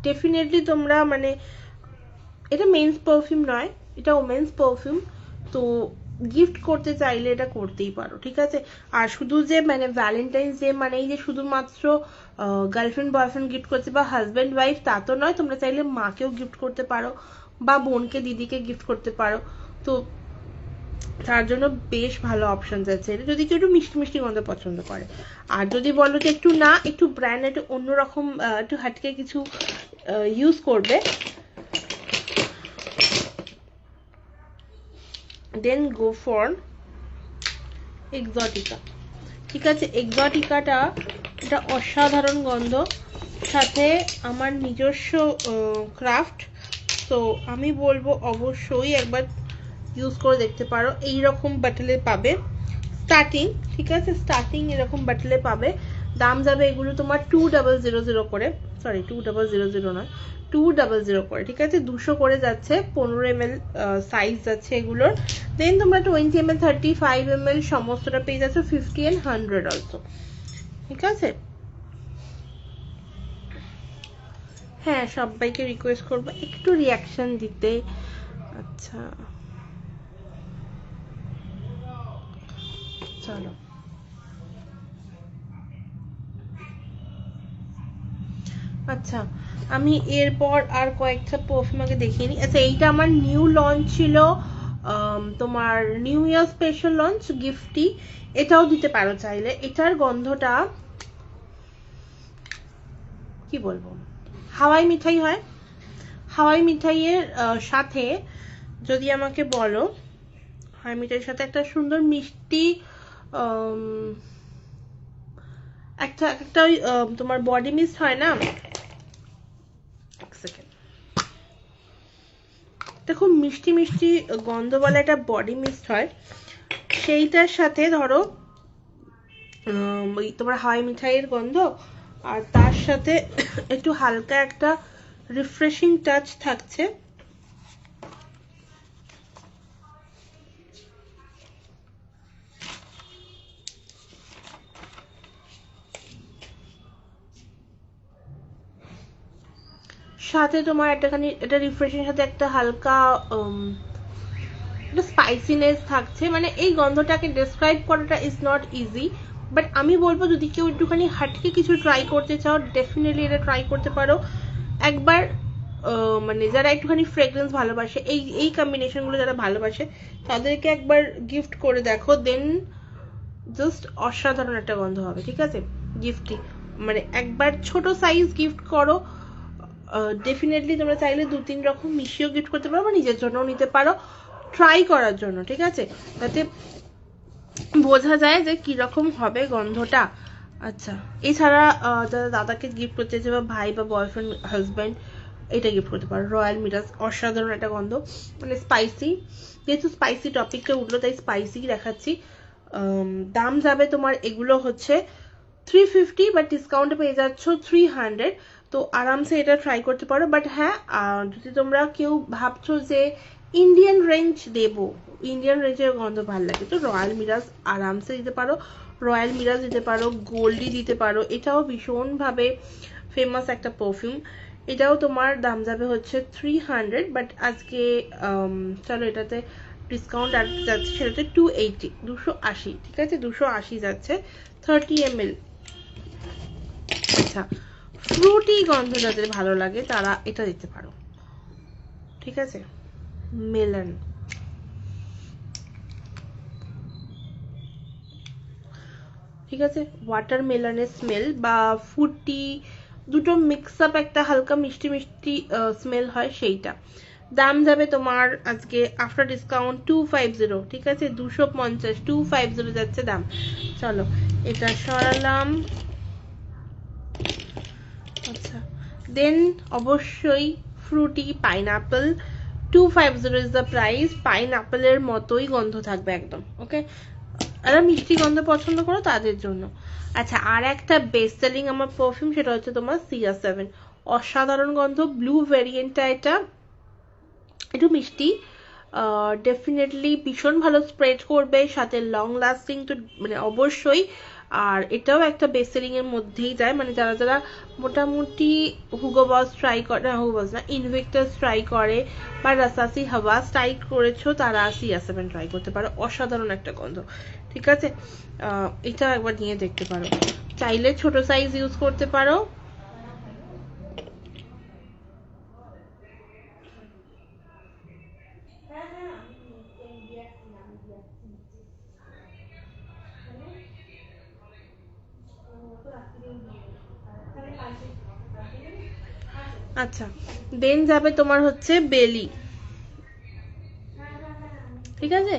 ডেফিনেটলি তোমরা মানে এটা মেন্স পারফিউম নয়, এটা ওমেন্স পারফিউম, তো গিফট করতে চাইলে এটা করতেই পারো, ঠিক আছে। আর শুধু যে মানে ভ্যালেন্টাইন্স ডে মানেই যে শুধুমাত্র গার্লফ্রেন্ড বয়ফ্রেন্ড গিফট করছে বা হাজব্যান্ড ওয়াইফ তা তো নয়, তোমরা চাইলে মাকেও গিফট করতে পারো বা বোনকে দিদিকে গিফট করতে পারো। তো তার জন্য বেশ ভালো অপশন আছে এটা, যদি কেউ একটু মিষ্টি মিষ্টি গন্ধ পছন্দ করে। আর যদি বলো যে একটু না, একটু ব্র্যান্ড, একটু অন্যরকম, একটু হাটকে কিছু ইউজ করবে, দেন গো ফর এক্সোটিকা। ঠিক আছে, এক্সোটিকাটা এটা অসাধারণ গন্ধ, সাথে আমার নিজস্ব ক্রাফট। তো আমি বলবো অবশ্যই একবার ইউজ করে দেখতে পারো। এইরকম বাটলে পাবে স্টার্টিং, ঠিক আছে, স্টার্টিং এরকম বাটলে পাবে। দাম যাবে এগুলো তোমার 2000 করে, সরি 2000 নয়, 200 করে, ঠিক আছে। 200 করে যাচ্ছে, 15 ml সাইজ যাচ্ছে এগুলোর। দেন তোমরা 20 ml 35 ml সমস্তটা পেয়ে যাচ্ছ 50 and 100 অলসো, ঠিক আছে। হ্যাঁ, সবাইকে রিকোয়েস্ট করবো একটু রিয়াকশন দিতে। আচ্ছা চলো, আচ্ছা আমি এরপর আর কয়েকটা পারফিউম আগে দেখিয়ে নিই। আচ্ছা এইটা আমার নিউ লঞ্চ ছিল, তোমার নিউ ইয়ার স্পেশাল লঞ্চ গিফটি, এটাও দিতে পারো চাইলে। এটার গন্ধটা কি বলবো, হাওয়াই মিঠাই হয়। হাওয়াই মিঠাইয়ের সাথে যদি আমাকে বলো, হাওয়াই মিঠাইয়ের সাথে একটা সুন্দর মিষ্টি একটা একটা ওই তোমার বডি মিস্ট হয় না, এক সেকেন্ড, দেখো মিষ্টি মিষ্টি গন্ধওয়ালা একটা বডি মিস্ট হয়, সেইটার সাথে ধরো ওই তোমার হাওয়াই মিঠাইয়ের গন্ধ, আর তার সাথে একটু হালকা একটা রিফ্রেশিং টাচ থাকছে। সাথে তোমার একটাখানি এটা রিফ্রেশিং সাথে একটা হালকা একটা স্পাইসিনেস থাকছে। মানে এই গন্ধটাকে ডেসক্রাইব করাটা ইজ নট ইজি, বাট আমি বলবো যদি কেউ একটুখানি হাটকে কিছু ট্রাই করতে চাও ডেফিনেটলি এটা ট্রাই করতে পারো একবার। মানে যারা একটুখানি ফ্রেগ্রেন্স ভালোবাসে, এই এই কম্বিনেশনগুলো যারা ভালোবাসে তাদেরকে একবার গিফট করে দেখো, দেন জাস্ট অসাধারণ একটা গন্ধ হবে, ঠিক আছে। গিফটই মানে একবার ছোট সাইজ গিফট করো, ডেফিনেটলি তোমরা চাইলে 2-3 রকম মিশিয়েও গিফট করতে পারো বা নিজের জন্যও নিতে পারো ট্রাই করার জন্য, ঠিক আছে, যাতে বোঝা যায় যে কিরকম হবে গন্ধটা। আচ্ছা এছাড়া যারা দাদাকে গিফট করতে চাইছে বা ভাই বা বয়ফ্রেন্ড হাজব্যান্ড, এটা গিফট করতে পারো রয়্যাল মিরাজ, অসাধারণ একটা গন্ধ, মানে স্পাইসি, যেহেতু স্পাইসি টপিকটা উঠলো তাই স্পাইসি দেখাচ্ছি। দাম যাবে তোমার এগুলো হচ্ছে 350, বাট ডিসকাউন্টে পেয়ে যাচ্ছ 300, তো আরামসে এটা ট্রাই করতে পারো। বাট হ্যাঁ, যদি তোমরা কেউ ভাবছো যে ইন্ডিয়ান রেঞ্জ দেবো, ইন্ডিয়ান রেঞ্জের গন্ধ ভালো লাগে, তো রয়্যাল মিরাজ আরামসে দিতে পারো, রয়্যাল মিরাজ দিতে পারো, গোল্ডি দিতে পারো, এটাও ভীষণভাবে ফেমাস একটা পারফিউম। এটাও তোমার দাম যাবে হচ্ছে 300, বাট আজকে চলো এটাতে ডিসকাউন্ট আর যাচ্ছে, সেটাতে 280, 280, ঠিক আছে, 280 যাচ্ছে 30 ml। আচ্ছা ফ্রুটি গন্ধ যাদের ভালো লাগে তারা এটা দিতে পারো, ঠিক আছে, মেলন। ঠিক আছে, ওয়াটারমেলনের স্মেল বা ফুটি দুটো মিক্স আপ একটা হালকা মিষ্টি মিষ্টি স্মেল হয়, সেইটা। দাম যাবে তোমার আজকে আফটার ডিসকাউন্ট 250, ঠিক আছে, 250, 250 যাচ্ছে দাম। চলো এটা সরালাম। আচ্ছা দেন অবশ্যই Frooti pineapple, 250 is the price. পাইনাপেলের মতোই গন্ধ থাকবে একদম, ওকে, যারা মিষ্টি গন্ধ পছন্দ করো তাদের জন্য। আচ্ছা আর একটা বেস্ট সেলিং আমার পারফিউম, সেটা হচ্ছে তোমার CR7, অসাধারণ গন্ধ, ব্লু ভ্যারিয়েন্টটা, এটা একটু মিষ্টি, ডেফিনেটলি ভীষণ ভালো স্প্রেড করবে, সাথে লং লাস্টিং তো মানে অবশ্যই। আর এটাও একটা বেস্ট সেলিং এর মধ্যেই যায়, মানে যারা যারা মোটামুটি হুগো বস ট্রাই করে, না হুগো বস না, ইনভিক্টাস ট্রাই করে বা রাসাসি হাওয়াস ট্রাই করেছো, তারা CR7 ট্রাই করতে পারো। অসাধারণ একটা গন্ধ, ঠিক আছে। এটা একবার নিয়ে দেখতে পারো। চাইলে ছোট সাইজ ইউজ করতে পারো। আচ্ছা, দেন যাবে তোমার হচ্ছে বেলি, ঠিক আছে,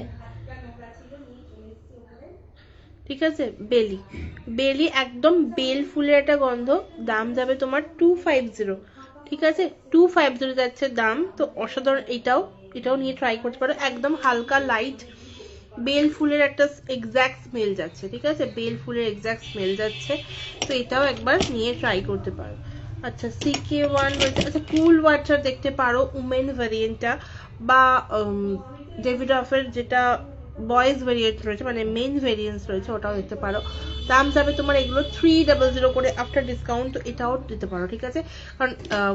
ঠিক আছে। বেলি, বেলি একদম বেল ফুলের একটা গন্ধ। দাম যাবে তোমার 250, ঠিক আছে, 250 যাচ্ছে দাম। তো অসাধারণ, এটাও এটাও নিয়ে ট্রাই করতে পারো। একদম হালকা লাইট বেল ফুলের একটা এক্সাক্ট স্মেল যাচ্ছে, ঠিক আছে, বেল ফুলের এক্সাক্ট স্মেল যাচ্ছে। তো এটাও একবার নিয়ে ট্রাই করতে পারো। আচ্ছা, CK1 রয়েছে। আচ্ছা, কুল ওয়াটার দেখতে পারো, উমেন ভ্যারিয়েন্টটা, বা ডেভিডফের যেটা বয়েজ ভেরিয়েন্ট রয়েছে, মানে মেন ভেরিয়েন্স রয়েছে, ওটাও দেখতে পারো। দাম যাবে তোমার এগুলো 300 করে আফটার ডিসকাউন্ট। তো এটাও দিতে পারো, ঠিক আছে। কারণ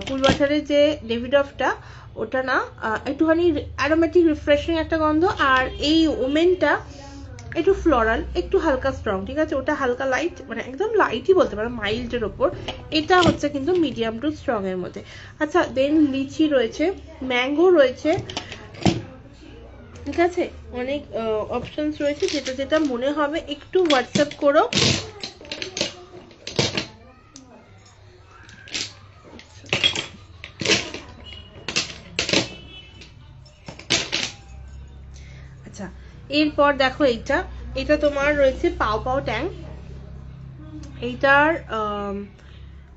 কুল ওয়াটারের যে ডেভিডফটা, ওটা না একটুখানি অ্যারোমেটিক রিফ্রেশিং একটা গন্ধ, আর এই ওমেনটা একটু ফ্লোরাল, একটু হালকা স্ট্রং, ঠিক আছে। ওটা হালকা লাইট, মানে একদম লাইটই বলতে পারো, মাইল্ডের ওপর। এটা হচ্ছে কিন্তু মিডিয়াম টু স্ট্রং এর মধ্যে। আচ্ছা, দেন লিচি রয়েছে, ম্যাঙ্গো রয়েছে, ঠিক আছে। অনেক অপশনস রয়েছে, যেটা যেটা মনে হবে একটু হোয়াটসঅ্যাপ করো। আচ্ছা, এরপর দেখো এইটা, এটা তোমার রয়েছে পাও পাও ট্যাং। এইটার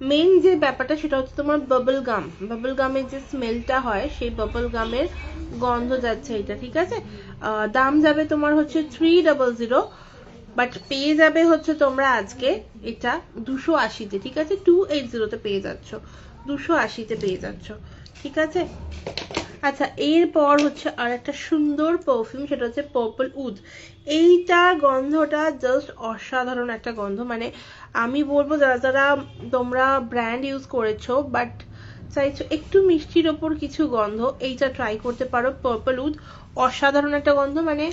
মেইন যে ব্যাপারটা সেটা হচ্ছে তোমার বাবল গাম, বাবল গামের যে স্মেলটা হয়, সেই বাবল গামের গন্ধ যাচ্ছে এটা, ঠিক আছে। দাম যাবে তোমার হচ্ছে 300, বাট পেয়ে যাবে হচ্ছে তোমরা আজকে এটা 280-তে, ঠিক আছে, 280-তে পেয়ে যাচ্ছ, 280-তে পেয়ে যাচ্ছ, ঠিক আছে। আচ্ছা, এরপর হচ্ছে আর একটা সুন্দর পারফিউম, সেটা হচ্ছে পার্পল উড। এইটা গন্ধটা জাস্ট অসাধারণ একটা গন্ধ, মানে আমি বলবো যারা যারা তোমরা ব্র্যান্ড ইউজ করেছো বাট চাইছো একটু মিষ্টির ওপর কিছু গন্ধ, এইটা ট্রাই করতে পারো। পার্পল উড অসাধারণ একটা গন্ধ, মানে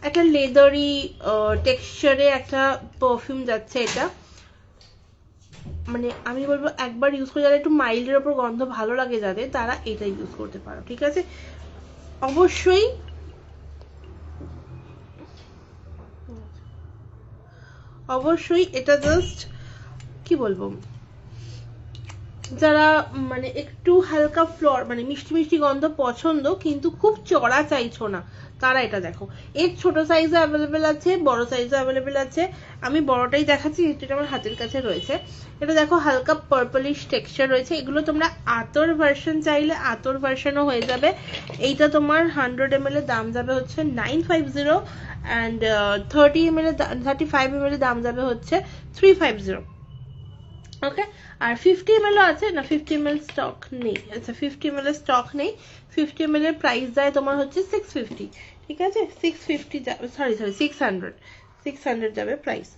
একটা লেদারি টেক্সচারে একটা পারফিউম যাচ্ছে এটা। মানে আমি বলবো একবার ইউজ করে, যারা একটু মাইল্ডের ওপর গন্ধ ভালো লাগে যাদের, তারা এটা ইউজ করতে পারো, ঠিক আছে। অবশ্যই অবশ্যই এটা জাস্ট কি বলবো, যারা মানে একটু হালকা ফ্লোর, মানে মিষ্টি মিষ্টি গন্ধ পছন্দ কিন্তু খুব চড়া চাইছো না, তারা এটা দেখো। এর ছোট সাইজে অ্যাভেলেবেল আছে, বড় সাইজে অ্যাভেলেবেল আছে। আমি বড়টাই দেখাচ্ছি, যেটা আমার হাতের কাছে রয়েছে। এটা দেখো হালকা পার্পলিশ টেক্সচার রয়েছে। এগুলো তোমরা আতর ভার্সন চাইলে আতর ভার্সনও হয়ে যাবে। এইটা তোমার 100 ml এর দাম যাবে হচ্ছে 950, অ্যান্ড 30 ml 35 ml এর দাম যাবে হচ্ছে 350, ওকে। আর 50 ml আছে না, 50 ml স্টক নেই। আচ্ছা, 50 ml স্টক নেই। 50 ml এর প্রাইস যায় তোমার হচ্ছে 650, ঠিক আছে, 650 যাবে, সরি 600 যাবে প্রাইস।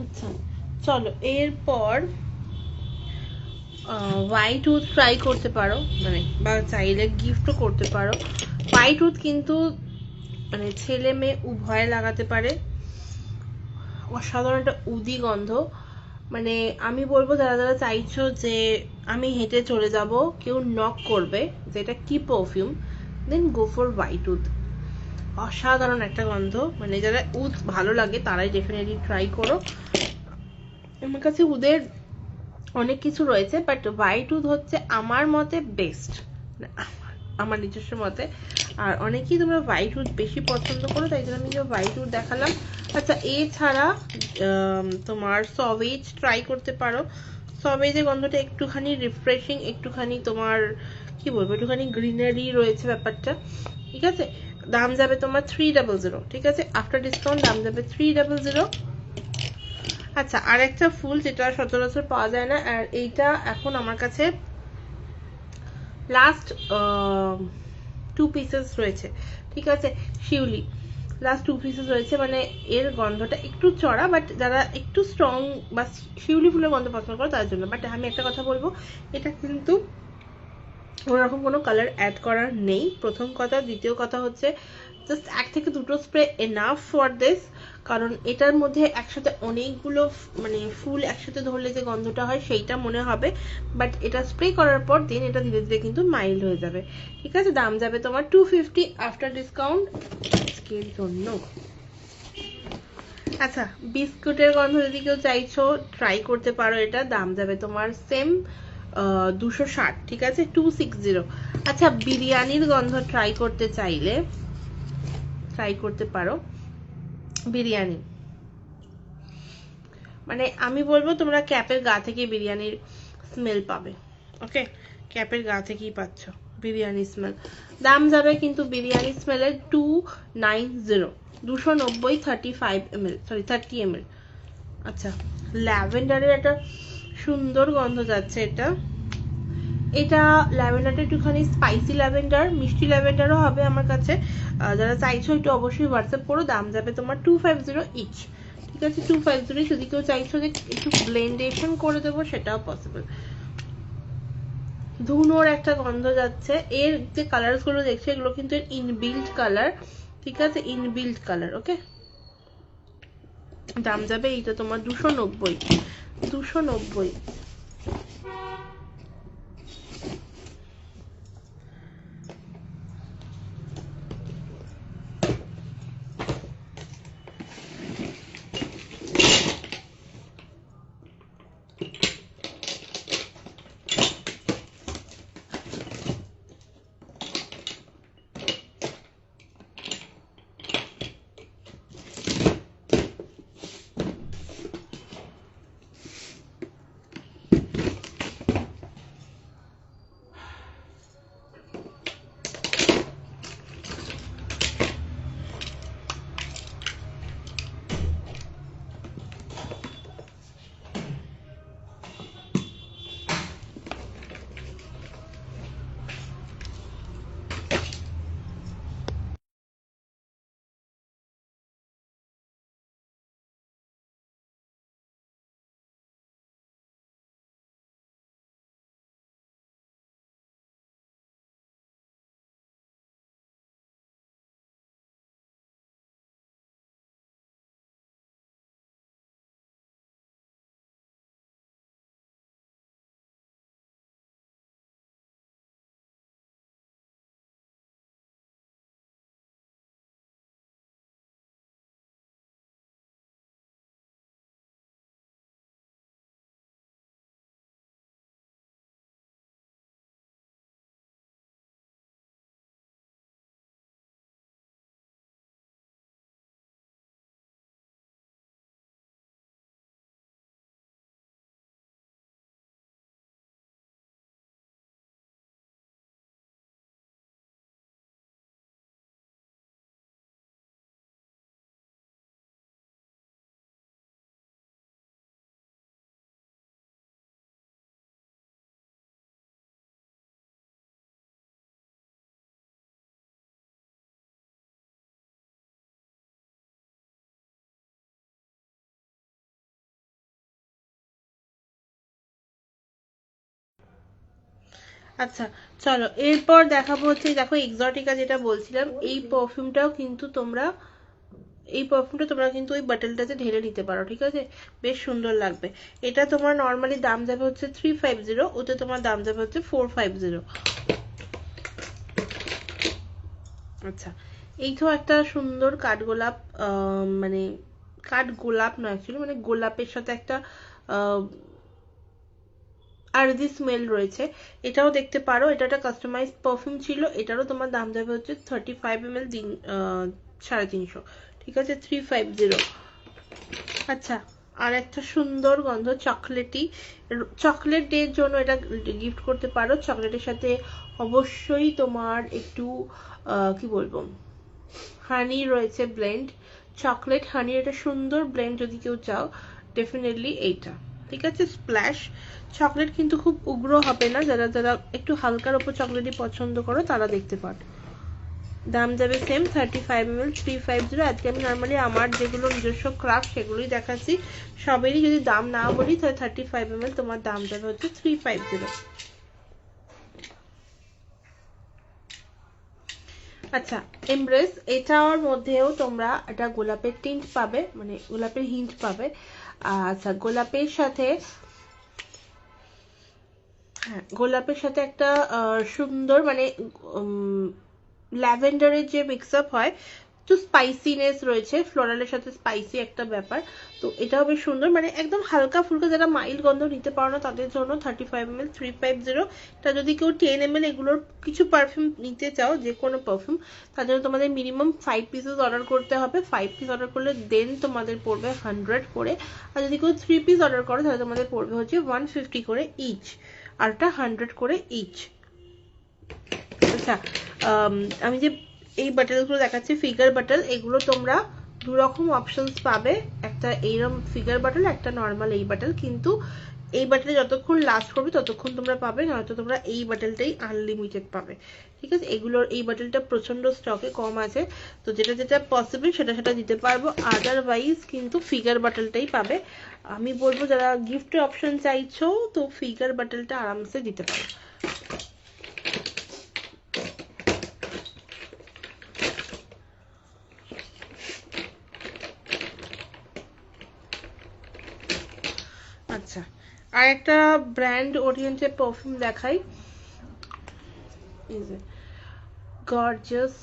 আচ্ছা, চলো এরপর হোয়াইট উড ট্রাই করতে পারো, মানে বা চাইলে গিফটও করতে পারো। হোয়াইট উড কিন্তু মানে ছেলে মেয়ে উভয় লাগাতে পারে। অসাধারণ একটা উদি গন্ধ। মানে আমি বলবো যারা যারা চাইছো যে আমি হেঁটে চলে যাব, কেউ নক করবে যেটা কি perfume, then go for white wood. অসাধারণ একটা গন্ধ, মানে যারা উদ ভালো লাগে তারাই ডেফিনেটলি ট্রাই করো। আমার কাছে উদের অনেক কিছু রয়েছে, বাট হোয়াইট উড হচ্ছে আমার মতে বেস্ট, আমার নিজস্ব মতে। আর অনেকেই তোমরা হোয়াইট উড বেশি পছন্দ করো, তাই জন্য আমি হোয়াইট উড দেখালাম। আচ্ছা, এছাড়া তোমার সভেজ ট্রাই করতে পারো। সভেজের গন্ধটা একটুখানি রিফ্রেশিং, একটুখানি তোমার কি বলবো, একটুখানি গ্রিনারি রয়েছে ব্যাপারটা, ঠিক আছে। দাম যাবে তোমার 300, ঠিক আছে, আফটার ডিসকাউন্ট দাম যাবে 300। আচ্ছা, আর একটা ফুল যেটা সচরাচর পাওয়া যায় না, আর এইটা এখন আমার কাছে লাস্ট 2 পিসেস রয়েছে, ঠিক আছে। শিউলি লাস্ট 2 পিসেস রয়েছে, মানে এর গন্ধটা একটু চড়া, বাট যারা একটু স্ট্রং বা শিউলি ফুলের গন্ধ পছন্দ করো তার জন্য। বাট আমি একটা কথা বলবো, এটা কিন্তু ওরকম কোনো কালার অ্যাড করার নেই, প্রথম কথা। দ্বিতীয় কথা হচ্ছে জাস্ট 1 থেকে 2টো স্প্রে এনাফ ফর দিস, কারণ এটার মধ্যে একসাথে অনেকগুলো মানে ফুল একসাথে ধরলে যে গন্ধটা হয় সেইটা মনে হবে, বাট এটা স্প্রে করার পর দিন এটা ধীরে ধীরে কিন্তু মাইল্ড হয়ে যাবে, ঠিক আছে। দাম যাবে তোমার 250 আফটার ডিসকাউন্ট আজকের জন্য। আচ্ছা, বিস্কুটের গন্ধ যদি কেউ চাইছো ট্রাই করতে পারো, এটা দাম যাবে তোমার সেম 260, ঠিক আছে, 260। আচ্ছা, বিরিয়ানির গন্ধ ট্রাই করতে চাইলে ট্রাই করতে পারো বিরিয়ানি। মানে আমি বলবো তোমরা ক্যাপের গা থেকে বিরিয়ানির স্মেল পাবে, ওকে, ক্যাপের গা থেকেই পাচ্ছ বিরিয়ানি স্মেল। দাম যাবে কিন্তু বিরিয়ানি স্মেলের 290, 290, 35 ml, সরি 30 ml। আচ্ছা, ল্যাভেন্ডারের একটা সুন্দর গন্ধ যাচ্ছে এটা। এটা ল্যাভেন্ডারটা একটুখানি স্পাইসি ল্যাভেন্ডার, মিষ্টি ল্যাভেন্ডারও হবে আমার কাছে। যারা চাইছো একটু অবশ্যই হোয়াটসঅ্যাপ করো, দাম যাবে তোমার 250 ইচ, ঠিক আছে, 250। যদি কেউ চাইছো যে একটু ব্লেন্ডেশন করে দেবো সেটাও পসিবল। ধুনোর একটা গন্ধ যাচ্ছে, এর যে কালার গুলো দেখছো এগুলো কিন্তু এর ইনবিল্ট কালার, ঠিক আছে, ইনবিল্ট কালার, ওকে। দাম যাবে এইটা তোমার 290, 290। আচ্ছা চলো এরপর দেখাবো হচ্ছে, দেখো এক্সোটিকা যেটা বলছিলাম, এই পারফিউমটাও কিন্তু তোমরা কিন্তু ওই বাটলটাতে ঢেলে নিতে পারো, ঠিক আছে, বেশ সুন্দর লাগবে। এটা তোমার নর্মালি দাম যাবে হচ্ছে 350, ওতে তোমার দাম যাবে হচ্ছে 450। আচ্ছা, এই তো একটা সুন্দর কাঠগোলাপ, মানে কাঠগোলাপ নয় অ্যাকচুয়ালি, মানে গোলাপের সাথে একটা আরজি স্মেল রয়েছে, এটাও দেখতে পারো। এটা একটা কাস্টমাইজ পারফিউম ছিল, এটারও তোমার দাম যাবে হচ্ছে 35 ml 350, ঠিক আছে, 350। আচ্ছা, আর একটা সুন্দর গন্ধ চকলেটি, চকলেট ডে এর জন্য এটা গিফট করতে পারো। চকলেটের সাথে অবশ্যই তোমার একটু কি বলবো, হানি রয়েছে ব্লেন্ড, চকলেট হানির একটা সুন্দর ব্লেন্ড যদি কেউ চাও, ডেফিনেটলি এইটা, ঠিক আছে। স্প্ল্যাশ চকলেট কিন্তু খুব উগ্র হবে না, যারা যারা একটু হালকার ওপর চকলেটই পছন্দ করো তারা দেখতে পারো। দাম যাবে সেম 35 ml 350। আজকে আমি নর্মালি আমার যেগুলো নিজস্ব ক্রাফট সেগুলোই দেখাচ্ছি, সবেরই যদি দাম না বলি তাহলে 35 ml তোমার দাম যাবে হচ্ছে 350। আচ্ছা, এমব্রেস, এটার মধ্যেও তোমরা একটা গোলাপের টিন্ট পাবে, মানে গোলাপের হিন্ট পাবে। আচ্ছা, গোলাপের সাথে, হ্যাঁ গোলাপের সাথে একটা সুন্দর মানে ল্যাভেন্ডারের যে মিক্স আপ হয়, তো স্পাইসিনেস রয়েছে, ফ্লোরালের সাথে স্পাইসি একটা ব্যাপার, তো এটাও বেশ সুন্দর, মানে একদম হালকা ফুলকা যারা মাইল্ড গন্ধ নিতে পারো না তাদের জন্য 35 ml 350। এটা যদি কেউ 10 ml এগুলোর কিছু পারফিউম নিতে চাও, যে কোনো পারফিউম, তার জন্য তোমাদের মিনিমাম 5 পিসেস অর্ডার করতে হবে। 5 পিস অর্ডার করলে দেন তোমাদের পড়বে 100 করে, আর যদি কেউ 3 পিস অর্ডার করো তাহলে তোমাদের পড়বে হচ্ছে 150 করে ইচ, আর এটা 100 করে ইচ। আচ্ছা, আমি যে এই বাটলগুলো দেখাচ্ছি ফিগার বাটল, এগুলো তোমরা দু রকম অপশনস পাবে, একটা এইরকম ফিগার বাটল, একটা নর্মাল এই বাটল, কিন্তু এই বাটলে যতক্ষণ লাস্ট করবে ততক্ষণ তোমরা পাবে, নয়তো তোমরা এই বাটলটাই আনলিমিটেড পাবে, ঠিক আছে। এগুলোর এই বাটলটা প্রচন্ড স্টকে কম আছে, তো যেটা যেটা পসিবল সেটা সেটা দিতে পারবো, আদারওয়াইজ কিন্তু ফিগার বাটলটাই পাবে। আমি বলবো যারা গিফটের অপশন চাইছো তো ফিগার বাটলটা আরামসে দিতে পারো। আচ্ছা, আর একটা ব্র্যান্ড ওরিয়েন্টেড পারফিউম দেখাই, গর্জিয়াস,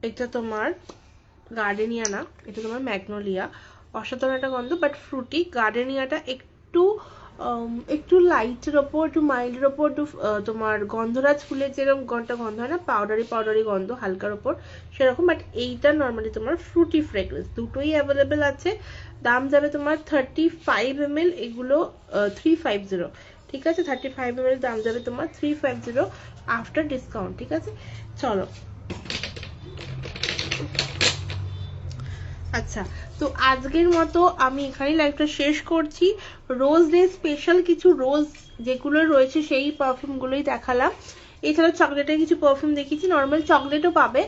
এটা তোমার গার্ডেনিয়া না, এটা তোমার ম্যাগনোলিয়া, অসাধারণ একটা গন্ধ বাট ফ্রুটি। গার্ডেনিয়াটা একটু একটু লাইটের ওপর, একটু মাইল্ডের ওপর, একটু তোমার গন্ধরাজ ফুলের যেরকম গন্ধ হয় না, পাউডারি পাউডারি গন্ধ হালকার ওপর সেরকম, বাট এইটা নর্মালি তোমার ফ্রুটি ফ্রেগরেন্স, দুটোই অ্যাভেলেবেল আছে। দাম যাবে তোমার 35 ml, এগুলো 350, ঠিক আছে, 35 ml দাম যাবে তোমার 350 আফটার ডিসকাউন্ট, ঠিক আছে। চলো, আচ্ছা, তো আজকের মতো আমি এখানেই লাইভটা শেষ করছি। রোজ ডে স্পেশাল কিছু রোজ যেগুলো রয়েছে সেই পারফিউমগুলোই দেখালাম, এছাড়া চকলেটের কিছু পারফিউম দেখিয়েছি, নর্মাল চকলেটও পাবে,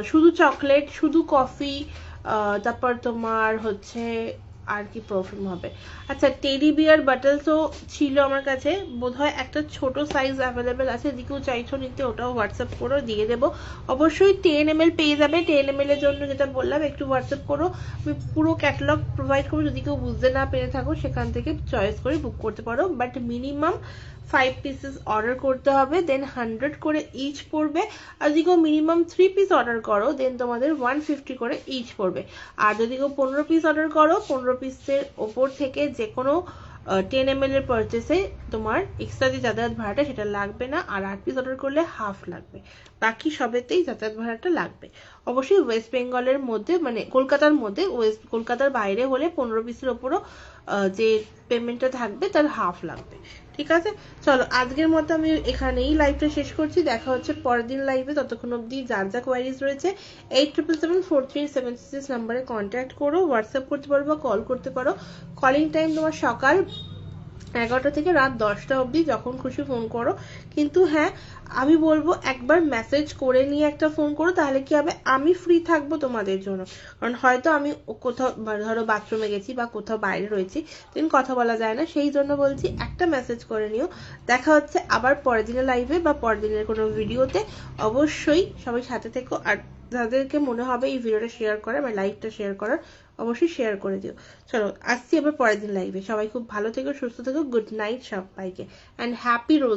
শুধু চকলেট, শুধু কফি, তারপর তোমার হচ্ছে আর কি পারফিউম হবে। আচ্ছা, টেডি বিয়ার বাটলসও ছিল আমার কাছে, বোধহয় একটা ছোট সাইজ অ্যাভেলেবেল আছে, যদি কেউ চাইছো নিতে ওটাও হোয়াটসঅ্যাপ করো, দিয়ে দেবো। অবশ্যই 10 ml পেয়ে যাবে, 10 ml এর জন্য যেটা বললাম একটু হোয়াটসঅ্যাপ করো, আমি পুরো ক্যাটালগ প্রোভাইড করবো, যদি কেউ বুঝতে না পেরে থাকো সেখান থেকে চয়েস করে বুক করতে পারো, বাট মিনিমাম 5 পিসেস অর্ডার করতে হবে, দেন 100 করে ইচ পড়বে, আর যদি কেউ মিনিমাম 3 পিস অর্ডার করো দেন তোমাদের 150 করে ইচ পড়বে, আর যদি কেউ 15 পিস অর্ডার করো 15 পিসের ওপর থেকে যে কোনো 10 ml এর পারচেসে তোমার এক্সট্রা যে যাতায়াত ভাড়াটা সেটা লাগবে না, আর 8 পিস অর্ডার করলে হাফ লাগবে, বাকি সবেতেই যাতায়াত ভাড়াটা লাগবে। অবশ্যই ওয়েস্ট বেঙ্গলের মধ্যে, মানে কলকাতার মধ্যে, কলকাতার বাইরে হলে 15 পিসের ওপরও যে পেমেন্টটা থাকবে তার হাফ লাগবে, ঠিক আছে। চলো, আজকের মতো আমি এখানেই লাইভটা শেষ করছি, দেখা হচ্ছে পরের দিন লাইভে, ততক্ষণ অবধি যার যা কোয়ারিজ রয়েছে 87774376 নাম্বারে কন্ট্যাক্ট করো, হোয়াটসঅ্যাপ করতে পারো বা কল করতে পারো। কলিং টাইম তোমার সকাল 11টা থেকে রাত 10টা অবধি যখন খুশি ফোন করো। কিন্তু হ্যাঁ, আমি বলবো একবার মেসেজ করে নিয়ে একটা ফোন করো, তাহলে কি হবে, আমি ফ্রি থাকবো তোমাদের জন্য। কারণ হয়তো আমি কোথাও ধরো বাথরুমে গেছি বা কোথাও বাইরে রয়েছি, দিন কথা বলা যায় না, সেই জন্য বলছি একটা মেসেজ করে নিও। দেখা হচ্ছে আবার পরের দিনের লাইভে বা পরের দিনের কোনো ভিডিওতে। অবশ্যই সবাই সাথে থেকো, আর যাদেরকে মনে হবে এই ভিডিওটা শেয়ার করার বা লাইভটা শেয়ার করার, অবশ্যই শেয়ার করে দিও। চলো আসছি আবার পরের দিন লাইভে। সবাই খুব ভালো থেকো, সুস্থ থেকো, গুড নাইট সবাইকে, অ্যান্ড হ্যাপি রোজ।